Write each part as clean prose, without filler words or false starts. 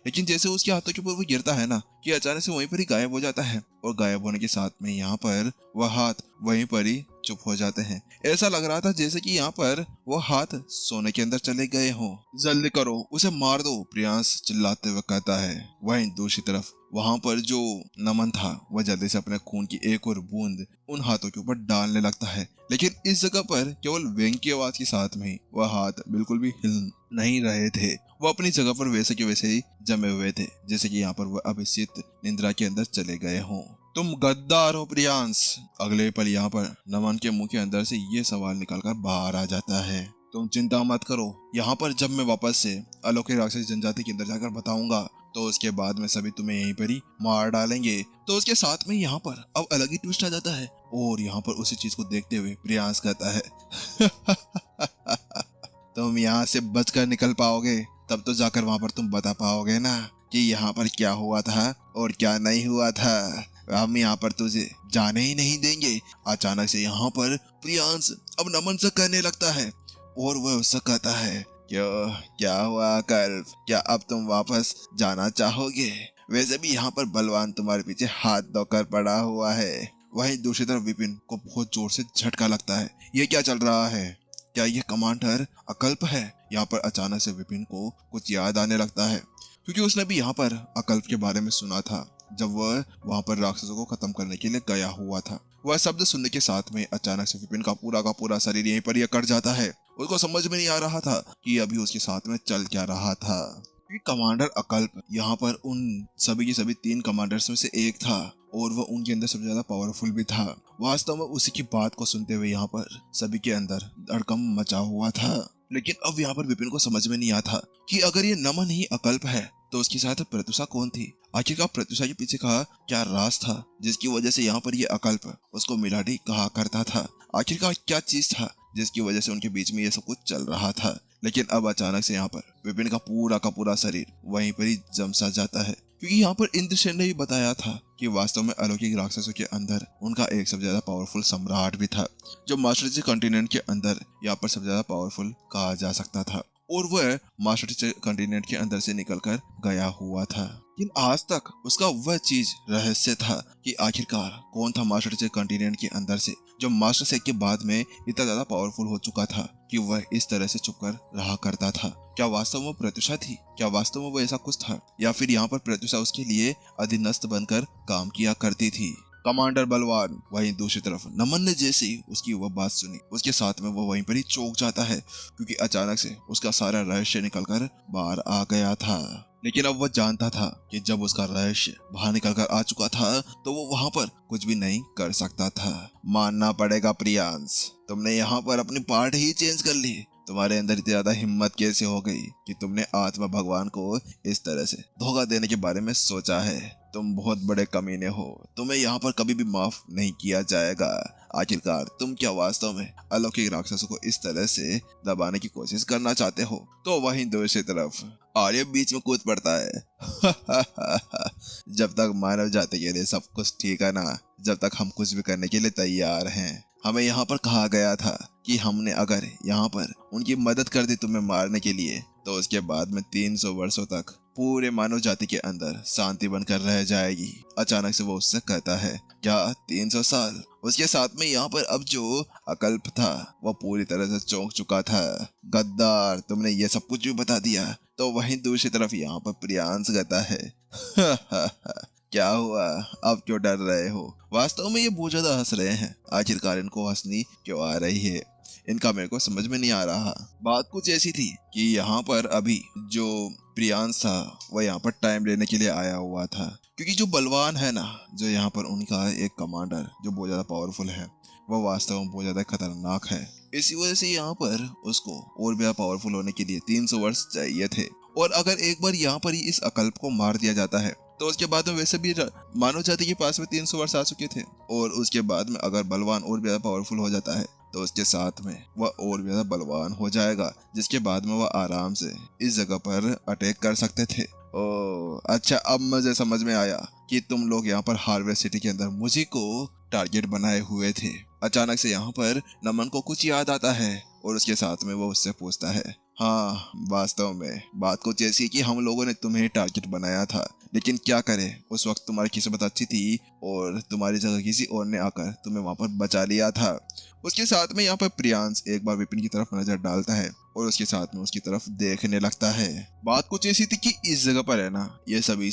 लेकिन जैसे उसके हाथों के ऊपर वो गिरता है ना कि अचानक से वहीं पर ही गायब हो जाता है, और गायब होने के साथ में यहाँ पर वह हाथ वहीं पर ही चुप हो जाते हैं। ऐसा लग रहा था जैसे कि यहाँ पर वो हाथ सोने के अंदर चले गए हों। जल्दी करो, उसे मार दो, प्रियांश चिल्लाते हुए कहता है। वहीं दूसरी तरफ वहां पर जो नमन था वह जल्दी से अपने खून की एक और बूंद उन हाथों के ऊपर डालने लगता है, लेकिन इस जगह पर केवल वेंग की आवाज के साथ में वह हाथ बिल्कुल भी हिल नहीं रहे थे। वो अपनी जगह पर वैसे के वैसे ही जमे हुए थे, जैसे कि यहाँ पर वह अभिषिक्त निंद्रा के अंदर चले गए हों। तुम गद्दार हो प्रियांश। अगले पल यहाँ पर नमन के मुंह के अंदर से ये सवाल निकलकर बाहर आ जाता है। तुम चिंता मत करो, यहाँ पर जब मैं वापस से अलौकिक राक्षसी जनजाति के अंदर जाकर बताऊंगा तो उसके बाद में सभी तुम्हें यहीं पर ही मार डालेंगे। तो उसके साथ में यहाँ पर अब अलग ही ट्विस्ट आ जाता है, और यहाँ पर उसी चीज को देखते हुए प्रियांश कहता है तुम यहाँ से बचकर निकल पाओगे तब तो जाकर वहां पर तुम बता पाओगे ना कि यहाँ पर क्या हुआ था और क्या नहीं हुआ था। हम यहाँ पर तुझे जाने ही नहीं देंगे। अचानक से यहाँ पर प्रियांश अब नमन से कहने लगता है, और वह उससे कहता है, क्यों, क्या हुआ कल्प, क्या अब तुम वापस जाना चाहोगे? वैसे भी यहाँ पर बलवान तुम्हारे पीछे हाथ धोकर पड़ा हुआ है। वहीं दूसरी तरफ विपिन को बहुत जोर से झटका लगता है। ये क्या चल रहा है? क्या ये कमांडर अकल्प है? यहाँ पर अचानक से विपिन को कुछ याद आने लगता है, क्योंकि उसने भी यहाँ पर अकल्प के बारे में सुना था जब वह वहां पर राक्षसों को खत्म करने के लिए गया हुआ था। वह शब्द सुनने के साथ में अचानक से विपिन का पूरा शरीर यहीं पर ही अकड़ जाता है। उसको समझ में नहीं आ रहा था कि अभी उसके साथ में चल क्या रहा था। कमांडर अकल्प यहाँ पर उन सभी के सभी 3 कमांडर्स में से एक था, और वह उनके अंदर सबसे ज्यादा पावरफुल भी था। वास्तव में उसी की बात को सुनते हुए यहाँ पर सभी के अंदर धड़कम मचा हुआ था। लेकिन अब यहाँ पर विपिन को समझ में नहीं आता कि अगर ये नमन ही अकल्प है तो उसके साथ प्रत्युषा कौन थी? आखिरकार प्रत्युषा के पीछे का क्या राज था जिसकी वजह से यहाँ पर ये अकल्प उसको मिलाडी कहा करता था? आखिरकार क्या चीज था जिसकी वजह से उनके बीच में ये सब कुछ चल रहा था? लेकिन अब अचानक से यहाँ पर विपिन का पूरा शरीर वहीं पर ही जम सा जाता है, क्योंकि यहाँ पर इंद्रसेन ने भी बताया था कि वास्तव में अलौकिक राक्षसों के अंदर उनका एक सबसे ज्यादा पावरफुल सम्राट भी था, जो मास्टर कॉन्टिनेंट के अंदर यहाँ पर सबसे ज्यादा पावरफुल कहा जा सकता था, और वह मास्टर कॉन्टिनेंट के अंदर से निकलकर गया हुआ था। लेकिन आज तक उसका वह चीज रहस्य था कि आखिरकार कौन था मास्टर कॉन्टिनेंट के अंदर से, जो मास्टर सेक के बाद में इतना ज्यादा पावरफुल हो चुका था कि वह इस तरह से चुपकर रहा करता था। क्या वास्तव में प्रत्युषा थी? क्या वास्तव में वो ऐसा कुछ था, या फिर यहाँ पर प्रत्युषा उसके लिए अधीनस्थ बनकर काम किया करती थी? कमांडर बलवान। वहीं दूसरी तरफ नमन ने जैसे ही उसकी वह बात सुनी, उसके साथ में वो वहीं पर ही चौंक जाता है, क्योंकि अचानक से उसका सारा रहस्य निकलकर बाहर आ गया था। लेकिन अब वह जानता था कि जब उसका रहस्य बाहर निकलकर आ चुका था तो वो वहां पर कुछ भी नहीं कर सकता था। मानना पड़ेगा प्रियांश, तुमने यहाँ पर अपनी पार्ट ही चेंज कर ली। तुम्हारे अंदर इतनी ज्यादा हिम्मत कैसे हो गई कि तुमने आत्मा भगवान को इस तरह से धोखा देने के बारे में सोचा है? तुम बहुत बड़े कमीने हो, तुम्हें यहाँ पर कभी भी माफ नहीं किया जाएगा। आखिरकार तुम क्या वास्तव में अलौकिक राक्षसों को इस तरह से दबाने की कोशिश करना चाहते हो? तो वहीं दूसरी तरफ आर्य बीच में कूद पड़ता है जब तक मानव जाति के लिए सब कुछ ठीक है ना, जब तक हम कुछ भी करने के लिए तैयार हैं। हमें यहाँ पर कहा गया था कि हमने अगर यहाँ पर उनकी मदद कर दी तुम्हें मारने के लिए, तो उसके बाद में 300 वर्षों तक पूरे मानव जाति के अंदर शांति बनकर रह जाएगी। अचानक से वो उससे कहता है, क्या 300 साल? उसके साथ में यहाँ पर अब जो अकल्प था वह पूरी तरह से चौंक चुका था। गद्दार, तुमने ये सब कुछ भी बता दिया। तो वहीं दूसरी तरफ यहाँ पर प्रियांश कहता है क्या हुआ, अब क्यों डर रहे हो? वास्तव में ये बहुत ज्यादा हंस रहे हैं। आखिरकार इनको हंसनी क्यों आ रही है, इनका मेरे को समझ में नहीं आ रहा। बात कुछ ऐसी थी कि यहाँ पर अभी जो प्रियांश था वह यहाँ पर टाइम लेने के लिए आया हुआ था, क्योंकि जो बलवान है ना, जो यहाँ पर उनका एक कमांडर जो बहुत ज्यादा पावरफुल है, वह वास्तव में बहुत ज्यादा खतरनाक है। इसी वजह से यहाँ पर उसको और भी पावरफुल होने के लिए 300 वर्ष चाहिए थे। और अगर एक बार यहाँ पर ही इस अकल्प को मार दिया जाता है तो उसके बाद में वैसे भी मानव जाति के पास में 300 वर्ष आ चुके थे, और उसके बाद में अगर बलवान और भी ज्यादा पावरफुल हो जाता है तो उसके साथ में वह और भी ज्यादा बलवान हो जाएगा, जिसके बाद में वह आराम से इस जगह पर अटैक कर सकते थे। ओह अच्छा, अब मुझे समझ में आया कि तुम लोग यहाँ पर हार्वेस्ट सिटी के अंदर मुझे को टारगेट बनाए हुए थे। अचानक से यहाँ पर नमन को कुछ याद आता है, और उसके साथ में वो उससे पूछता है, हाँ, वास्तव में बात कुछ ऐसी कि हम लोगों ने तुम्हें टारगेट बनाया था, लेकिन क्या करें, उस वक्त तुम्हारी किस्मत अच्छी थी और तुम्हारी जगह किसी और ने आकर तुम्हें वहां पर बचा लिया था। उसके साथ में यहाँ पर प्रियांश एक बार विपिन की तरफ नजर डालता है और उसके साथ में उसकी तरफ देखने लगता है। बात कुछ ऐसी थी कि इस जगह पर है ना, ये सभी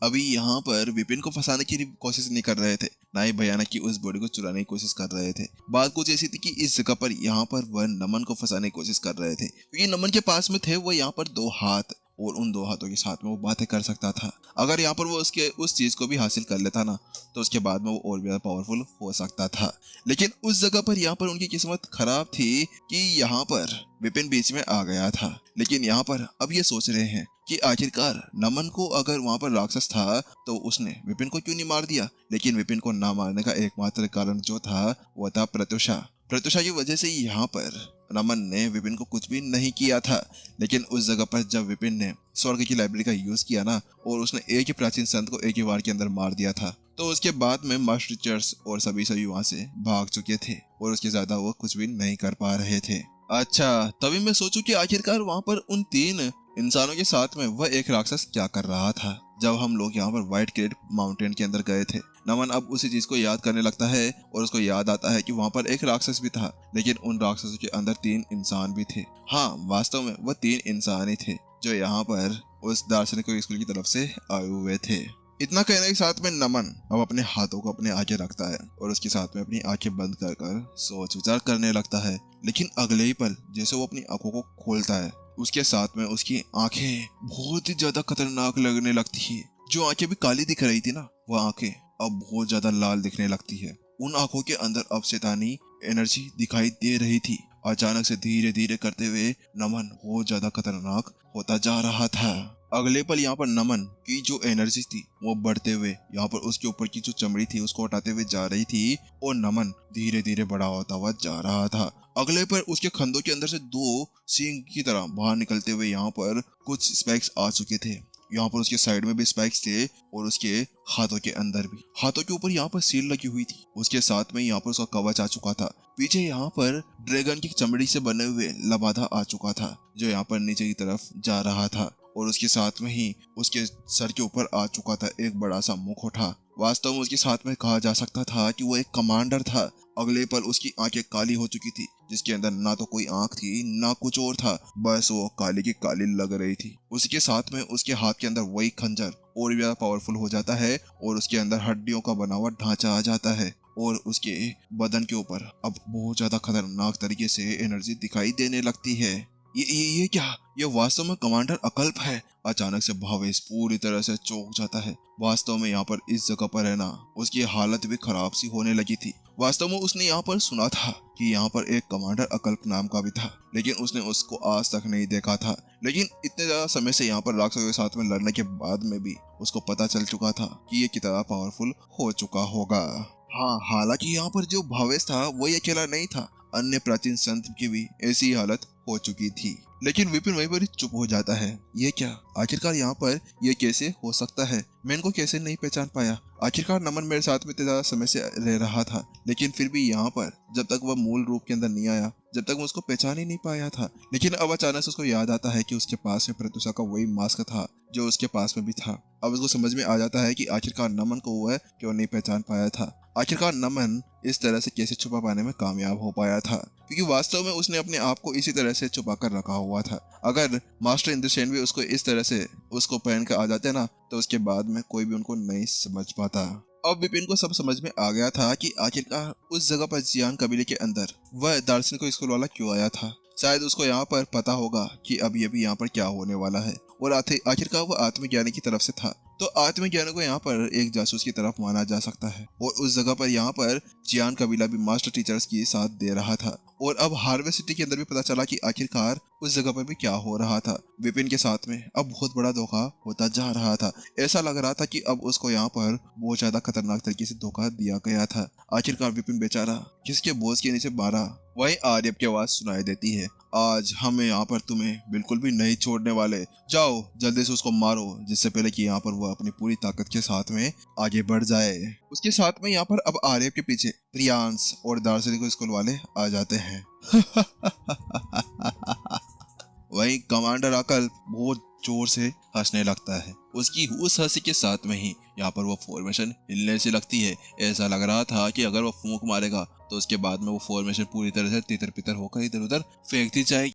अभी यहाँ पर विपिन को फंसाने की कोशिश नहीं कर रहे थे, ना ही भयानक की उस बॉडी को चुराने की कोशिश कर रहे थे। बात कुछ ऐसी थी कि इस जगह पर यहाँ पर वह नमन को फंसाने की कोशिश कर रहे थे, क्योंकि नमन के पास में थे वो यहाँ पर 2 हाथ और उन 2 हाथों के साथ में वो बातें कर सकता था। अगर यहाँ पर वो उसके उस चीज को भी हासिल कर लेता ना, तो उसके बाद में वो और भी ज्यादा पावरफुल हो सकता था। लेकिन उस जगह पर यहाँ पर उनकी किस्मत खराब थी कि यहाँ पर विपिन बीच में आ गया था। लेकिन यहाँ पर अब ये सोच रहे हैं कि आखिरकार नमन को अगर वहां पर राक्षस था तो उसने विपिन को क्यों नहीं मार दिया। लेकिन विपिन को ना मारने का एकमात्र कारण जो था वो था प्रत्युषा। प्रत्युषा की वजह से यहाँ पर नमन ने विपिन को कुछ भी नहीं किया था। लेकिन उस जगह पर जब विपिन ने स्वर्ग की लाइब्रेरी का यूज किया ना, और उसने एक ही प्राचीन संत को एक ही वार के अंदर मार दिया था, तो उसके बाद में मास्टर टीचर्स और सभी वहां से भाग चुके थे और उसके ज्यादा वो कुछ भी नहीं कर पा रहे थे। अच्छा, तभी मैं सोचूं कि आखिरकार वहां पर उन 3 इंसानों के साथ में वह एक राक्षस क्या कर रहा था। जब हम लोग यहाँ पर व्हाइट क्रेट माउंटेन के अंदर गए थे, नमन अब उसी चीज को याद करने लगता है और उसको याद आता है कि वहां पर एक राक्षस भी था, लेकिन उन राक्षसों के अंदर 3 इंसान भी थे। हाँ, वास्तव में वह 3 इंसान ही थे जो यहाँ पर उस दार्शनिक स्कूल की तरफ से आए हुए थे। इतना कहने के साथ में नमन अब अपने हाथों को अपने आगे रखता है और उसके साथ में अपनी आंखें बंद कर कर सोच विचार करने लगता है। लेकिन अगले ही पल जैसे वो अपनी आंखों को खोलता है, उसके साथ में उसकी आंखें बहुत ही ज्यादा खतरनाक लगने लगती है। जो आंखें भी काली दिख रही थी ना, वह आंखें अब बहुत ज्यादा लाल दिखने लगती है। उन आंखों के अंदर अब शैतानी एनर्जी दिखाई दे रही थी। अचानक से धीरे धीरे करते हुए नमन बहुत ज्यादा खतरनाक होता जा रहा था। अगले पल यहाँ पर नमन की जो एनर्जी थी वो बढ़ते हुए यहाँ पर उसके ऊपर की जो चमड़ी थी उसको हटाते हुए जा रही थी और नमन धीरे धीरे बड़ा होता हुआ जा रहा था। अगले पर उसके खंधों के अंदर से 2 सींग की तरह बाहर निकलते हुए यहाँ पर कुछ स्पाइक्स आ चुके थे। यहाँ पर उसके साइड में भी स्पाइक्स थे और उसके हाथों के अंदर भी। हाथों के ऊपर यहाँ पर सील लगी हुई थी। उसके साथ में यहाँ पर उसका कवच आ चुका था। पीछे यहाँ पर ड्रैगन की चमड़ी से बने हुए लबादा आ चुका था जो यहाँ पर नीचे की तरफ जा रहा था और उसके साथ में ही उसके सर के ऊपर आ चुका था एक बड़ा सा मुखौटा। वास्तव में उसके साथ में कहा जा सकता था कि वो एक कमांडर था। अगले पल उसकी आंखें काली हो चुकी थी, जिसके अंदर ना तो कोई आंख थी ना कुछ और था, बस वो काली की काली लग रही थी। उसके साथ में उसके हाथ के अंदर वही खंजर और भी ज्यादा पावरफुल हो जाता है और उसके अंदर हड्डियों का बना हुआ ढांचा आ जाता है और उसके बदन के ऊपर अब बहुत ज्यादा खतरनाक तरीके से एनर्जी दिखाई देने लगती है। ये क्या? ये वास्तव में कमांडर अकल्प है। अचानक से भावेश पूरी तरह से चौंक जाता है। वास्तव में यहाँ पर इस जगह पर है ना, उसकी हालत भी खराब सी होने लगी थी। वास्तव में उसने यहाँ पर सुना था कि यहाँ पर एक कमांडर अकल्प नाम का भी था, लेकिन उसने उसको आज तक नहीं देखा था। लेकिन इतने ज्यादा समय से यहाँ पर राक्षसों के साथ में लड़ने के बाद में भी उसको पता चल चुका था कि ये कितना पावरफुल हो चुका होगा। हाँ, हालांकि यहाँ पर जो भावेश था वो ये अकेला नहीं था, अन्य प्राचीन संत की भी ऐसी हालत हो चुकी थी। लेकिन विपिन वहीं पर चुप हो जाता है। ये क्या? आखिरकार यहाँ पर ये कैसे हो सकता है? मैं इनको कैसे नहीं पहचान पाया? आखिरकार नमन मेरे साथ में इतने ज्यादा समय से रह रहा था, लेकिन फिर भी यहाँ पर जब तक वह मूल रूप के अंदर नहीं आया, जब तक मैं उसको पहचान ही नहीं पाया था। लेकिन अब अचानक से उसको याद आता है कि उसके पास में प्रत्युषा का वही मास्क था जो उसके पास में भी था। अब उसको समझ में आ जाता है कि आखिरकार नमन को वह क्यों नहीं पहचान पाया था। आखिरकार नमन इस तरह से कैसे छुपा पाने में कामयाब हो पाया था, क्योंकि वास्तव में उसने अपने आप को इसी तरह से छुपा कर रखा हुआ था। अगर मास्टर इंद्रसेन भी उसको इस तरह से उसको पहन कर आ जाते ना, तो उसके बाद में कोई भी उनको नहीं समझ पाता। अब विपिन को सब समझ में आ गया था कि आखिरकार उस जगह पर जियान कबीले के अंदर वह दार्शनिक स्कूल वाला क्यों आया था। शायद उसको यहाँ पर पता होगा कि अभी अभी यहाँ पर क्या होने वाला है, और आखिरकार वो आत्मज्ञानी की तरफ से था, तो आत्मज्ञानी को यहाँ पर एक जासूस की तरफ माना जा सकता है। और उस जगह पर यहाँ पर जियान कबीला भी मास्टर टीचर्स की साथ दे रहा था। और अब हार्वेस्ट सिटी के अंदर भी पता चला कि आखिरकार उस जगह पर भी क्या हो रहा था। विपिन के साथ में अब बहुत बड़ा धोखा होता जा रहा था। ऐसा लग रहा था कि अब उसको यहाँ पर बहुत ज्यादा खतरनाक तरीके से धोखा दिया गया था। आखिरकार विपिन बेचारा किसके बोझ के नीचे मारा। वही आर्यप की आवाज सुनाई देती है, आज हम यहाँ पर तुम्हें बिल्कुल भी नहीं छोड़ने वाले, जाओ जल्दी से उसको मारो, जिससे पहले कि यहाँ पर वो अपनी पूरी ताकत के साथ में आगे बढ़ जाए। उसके साथ में यहाँ पर अब आर्यप के पीछे प्रियांश और दार्शनिक स्कूल वाले आ जाते हैं। वहीं कमांडर अकल बहुत जोर से हंसने लगता है। उसकी उस हंसी के साथ में ही यहाँ पर वो फॉर्मेशन हिलने से लगती है। ऐसा लग रहा था कि अगर वो फूंक मारेगा तो उसके बाद में वो फॉर्मेशन पूरी तरह से तितर बितर होकर इधर उधर फेंक दी जाएगी।